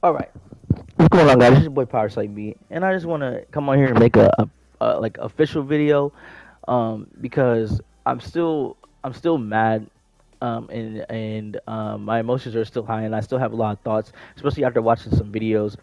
All right, what's going on, guys? This is your boy Powersite B, and I just want to come on here and make a like official video, because I'm still mad, and my emotions are still high, and I still have a lot of thoughts, especially after watching some videos.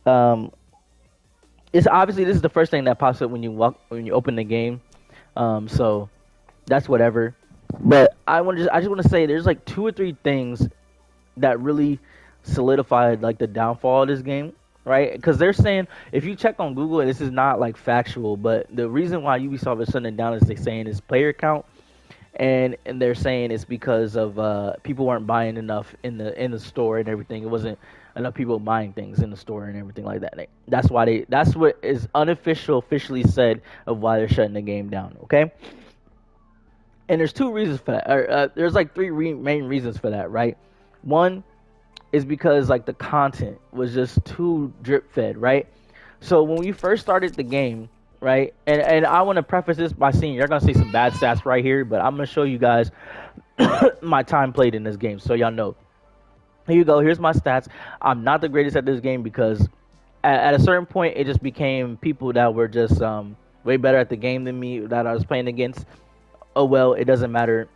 Um, it's obviously this is the first thing that pops up when you open the game, so that's whatever. But I just want to say there's like two or three things that really solidified like the downfall of this game, right? Because they're saying if you check on Google, and this is not like factual, but the reason why Ubisoft is shutting it down is they saying is player count, and they're saying it's because of people weren't buying enough in the store and everything. It wasn't enough people buying things in the store and everything like that. That's what is officially said of why they're shutting the game down. Okay, and there's two reasons for that. There's like three main reasons for that, right? One is because like the content was just too drip fed, right? So when we first started the game, right, and I want to preface this by saying you're gonna see some bad stats right here, but I'm gonna show you guys my time played in this game, so y'all know. Here you go. Here's my stats. I'm not the greatest at this game because at a certain point it just became people that were just way better at the game than me that I was playing against. Oh well, it doesn't matter.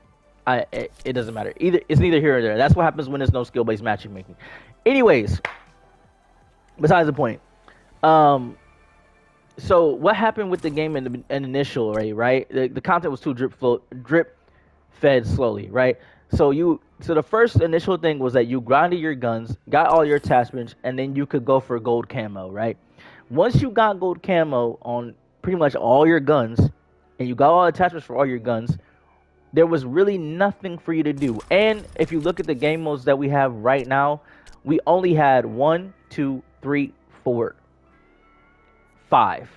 It doesn't matter. It's neither here or there. That's what happens when there's no skill based matchmaking. Anyways, besides the point. Um, so what happened with the game in initial array, right? The content was too drip fed slowly, right? So the first initial thing was that you grinded your guns, got all your attachments, and then you could go for gold camo, right? Once you got gold camo on pretty much all your guns, and you got all attachments for all your guns, there was really nothing for you to do. And if you look at the game modes that we have right now, we only had one, two, three, four, five,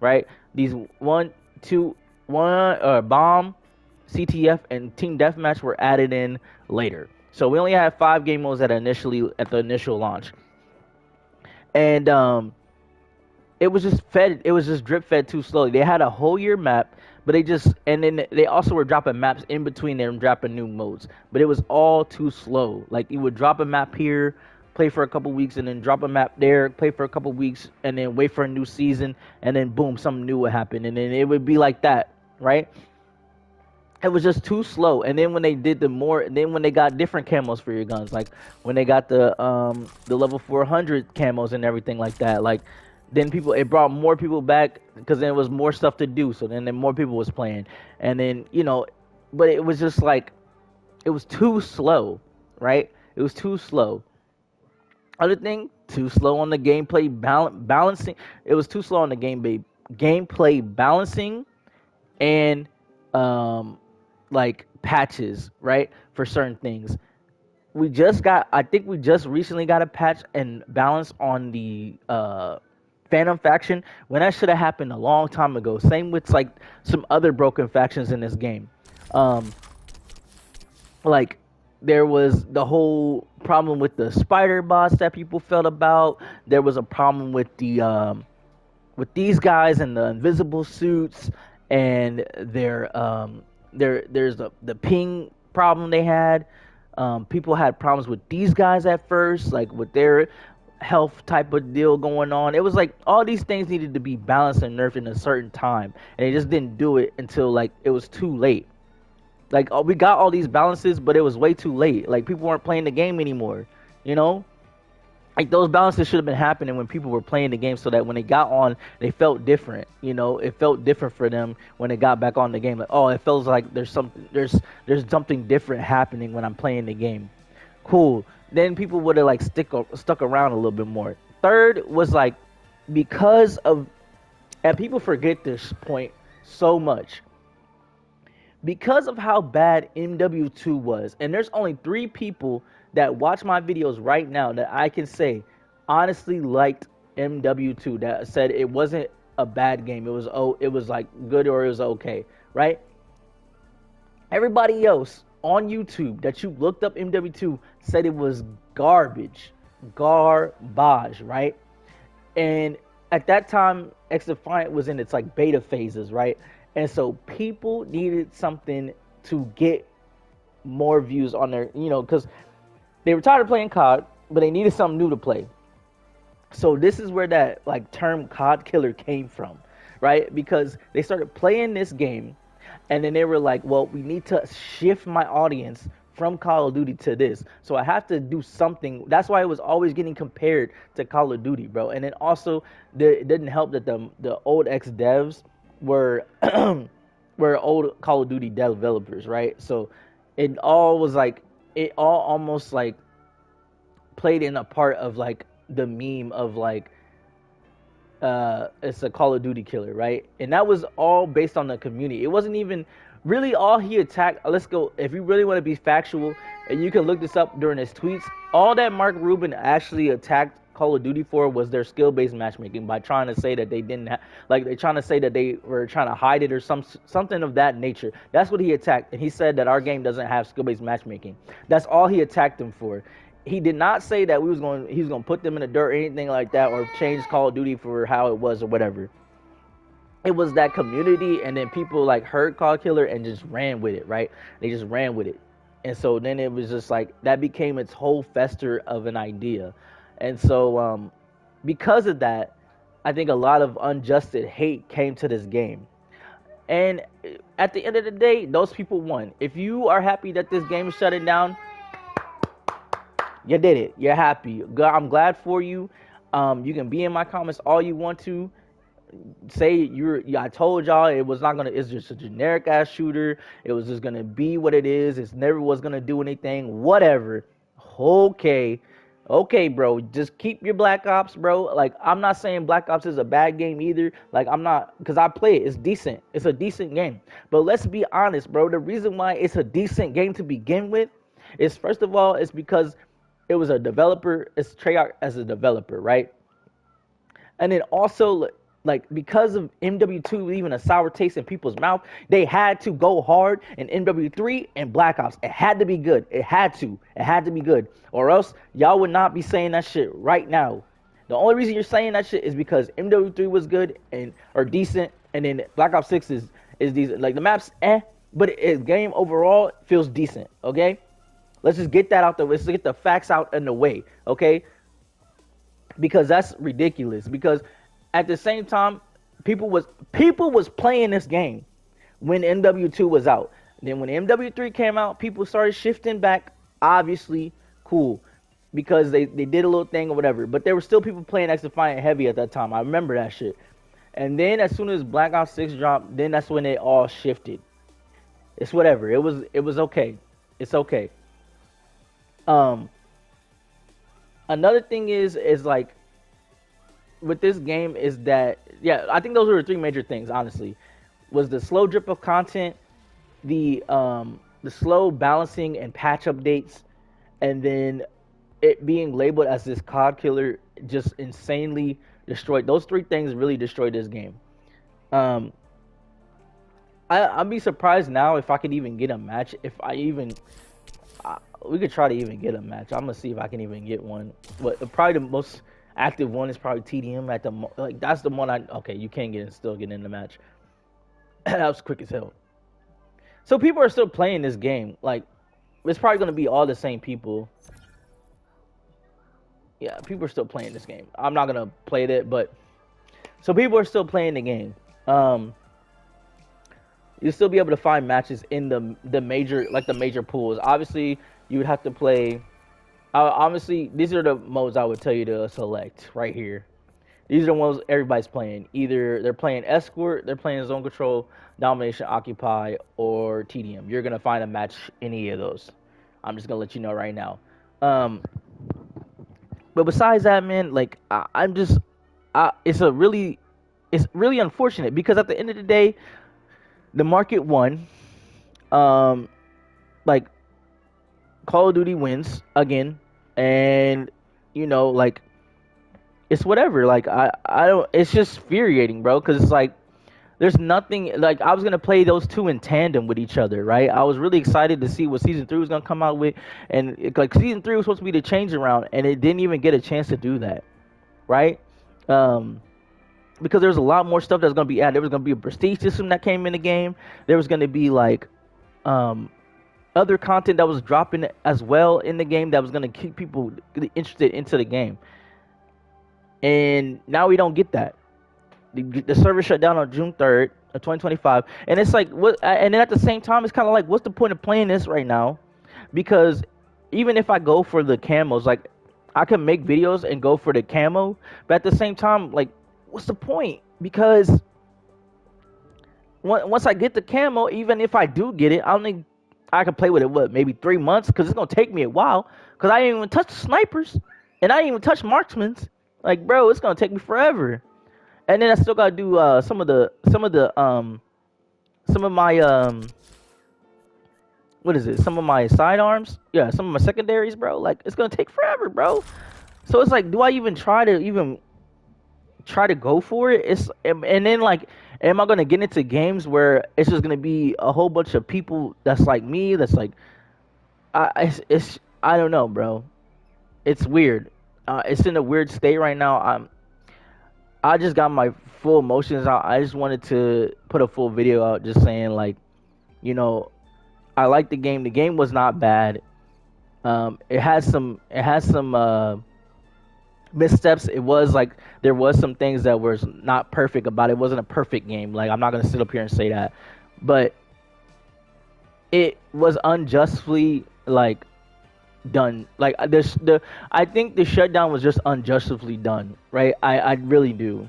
right? These one, two, one, bomb, CTF, and team deathmatch were added in later. So we only had five game modes at the initial launch, and it was just fed. It was just drip fed too slowly. They had a whole year map, but then they also were dropping maps in between there and dropping new modes. But it was all too slow. Like you would drop a map here, play for a couple weeks, and then drop a map there, play for a couple weeks, and then wait for a new season, and then boom, something new would happen, and then it would be like that, right? It was just too slow. And then when they got different camos for your guns, like when they got the level 400 camos and everything like that, like then people it brought more people back because then it was more stuff to do. So then more people was playing, and then but it was just like it was too slow, right? It was too slow. Other thing, too slow on the balancing. It was too slow on the gameplay balancing and um like patches, right? For certain things. I think we just recently got a patch and balance on the Phantom faction when that should have happened a long time ago. Same with like some other broken factions in this game. Um like there was the whole problem with the spider bots that people felt about. There was a problem with these guys in the invisible suits and there's the ping problem they had. People had problems with these guys at first, like with their health type of deal going on. It was like all these things needed to be balanced and nerfed in a certain time, and they just didn't do it until like it was too late. Like we got all these balances, but it was way too late. Like people weren't playing the game anymore, you know. Like those balances should have been happening when people were playing the game, so that when they got on, they felt different. It felt different for them when they got back on the game. Like, oh, it feels like there's something different happening when I'm playing the game. Cool. Then people would have like stuck around a little bit more. Third was like because of, and people forget this point so much, because of how bad MW2 was, and there's only three people that watch my videos right now that I can say honestly liked MW2, that said it wasn't a bad game. It was like good or it was okay, right? Everybody else on YouTube that you looked up MW2 said it was garbage, right? And at that time, XDefiant was in its like beta phases, right? And so people needed something to get more views on their, because they were tired of playing COD, but they needed something new to play. So this is where that like term COD killer came from, right? Because they started playing this game, and then they were like, well, we need to shift my audience from Call of Duty to this. So I have to do something. That's why it was always getting compared to Call of Duty, bro. And then also, it didn't help that the old ex devs were were old Call of Duty developers, right? So it all was like, it all almost like played in a part of like the meme of like, it's a Call of Duty killer, right? And that was all based on the community. It wasn't even really all he attacked. Let's go, if you really want to be factual, and you can look this up during his tweets, all that Mark Rubin actually attacked Call of Duty for was their skill-based matchmaking, by trying to say that they didn't have, like, they're trying to say that they were trying to hide it or something of that nature. That's what he attacked, and he said that our game doesn't have skill-based matchmaking. That's all he attacked them for. He did not say that he was going to put them in the dirt or anything like that, or change Call of Duty for how it was or whatever. It was that community, and then people like heard COD killer and just ran with it, right? They just ran with it. And so then it was just like, that became its whole fester of an idea. And so because of that, I think a lot of unjusted hate came to this game. And at the end of the day, those people won. If you are happy that this game is shutting down, you did it. You're happy. I'm glad for you. You can be in my comments all you want to. Say I told y'all it was not gonna. It's just a generic ass shooter. It was just gonna be what it is. It's never was gonna do anything. Whatever. Okay, bro. Just keep your Black Ops, bro. Like, I'm not saying Black Ops is a bad game either. Like, I'm not, because I play it. It's decent. It's a decent game. But let's be honest, bro. The reason why it's a decent game to begin with is, first of all, it's because it was a developer. It's Treyarch as a developer, right? And then also, like, because of MW2 leaving a sour taste in people's mouth, they had to go hard in MW3 and Black Ops. It had to be good. It had to be good. Or else y'all would not be saying that shit right now. The only reason you're saying that shit is because MW3 was good or decent, and then Black Ops 6 is decent. Like, the map's but its game overall feels decent, okay? Let's just get that out there. Let's get the facts out in the way, okay? Because that's ridiculous. Because at the same time, people was playing this game when MW2 was out. Then when MW3 came out, people started shifting back. Obviously, cool, because they did a little thing or whatever. But there were still people playing XDefiant heavy at that time. I remember that shit. And then as soon as Black Ops 6 dropped, then that's when it all shifted. It's whatever. It was okay. It's okay. Another thing is like, with this game is that, yeah, I think those were the three major things, honestly. Was the slow drip of content, the slow balancing and patch updates, and then it being labeled as this COD killer just insanely destroyed. Those three things really destroyed this game. I'd be surprised now if I could even get a match. If I even, we could try to even get a match. I'm gonna see if I can even get one. But probably the most active one is probably TDM at the like, that's the one okay, you can still get in the match. That was quick as hell. So people are still playing this game. Like, it's probably gonna be all the same people. Yeah, people are still playing this game. I'm not gonna play it, but so people are still playing the game. You'll still be able to find matches in the major pools. Obviously, you would have to play. Obviously, these are the modes I would tell you to select right here. These are the ones everybody's playing. Either they're playing Escort, they're playing Zone Control, Domination, Occupy, or TDM. You're going to find a match any of those. I'm just going to let you know right now. But besides that, man, like, it's really unfortunate, because at the end of the day, the market won. Like, Call of Duty wins again. And, you know, like, it's whatever. Like, I don't, it's just infuriating, bro, because it's like, there's nothing, like, I was going to play those two in tandem with each other, right? I was really excited to see what Season 3 was going to come out with, and, like, Season 3 was supposed to be the change around, and it didn't even get a chance to do that, right? Because there's a lot more stuff that's going to be added. There was going to be a prestige system that came in the game. There was going to be, like, other content that was dropping as well in the game that was gonna keep people interested into the game. And now we don't get that. The server shut down on June 3rd of 2025, and it's like what? And then at the same time, it's kind of like, what's the point of playing this right now? Because even if I go for the camos, like I can make videos and go for the camo, but at the same time, like, what's the point? Because once I get the camo, even if I do get it, I don't think I can play with it. What, maybe 3 months? Because it's gonna take me a while. Because I didn't even touch the snipers, and I didn't even touch marksmen's. Like, bro, it's gonna take me forever. And then I still gotta do some of my what is it? Some of my sidearms. Yeah, some of my secondaries, bro. Like, it's gonna take forever, bro. So it's like, do I even try to go for it? And then like, am I gonna get into games where it's just gonna be a whole bunch of people that's like me? That's like, I don't know, bro. It's weird. It's in a weird state right now. I just got my full emotions out. I just wanted to put a full video out, just saying, like, you know, I like the game. The game was not bad. It has some missteps. It was like, there was some things that was not perfect about it. It wasn't a perfect game. Like, I'm not gonna sit up here and say that, but it was unjustly, like, done. Like, I think the shutdown was just unjustly done, right? I really do.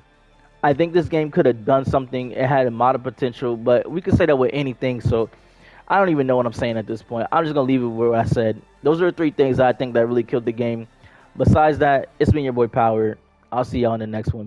I think this game could have done something. It had a lot of potential, but we could say that with anything. So I don't even know what I'm saying at this point. I'm just gonna leave it where I said. Those are the three things that I think that really killed the game. Besides that, it's been your boy Power. I'll see y'all in the next one.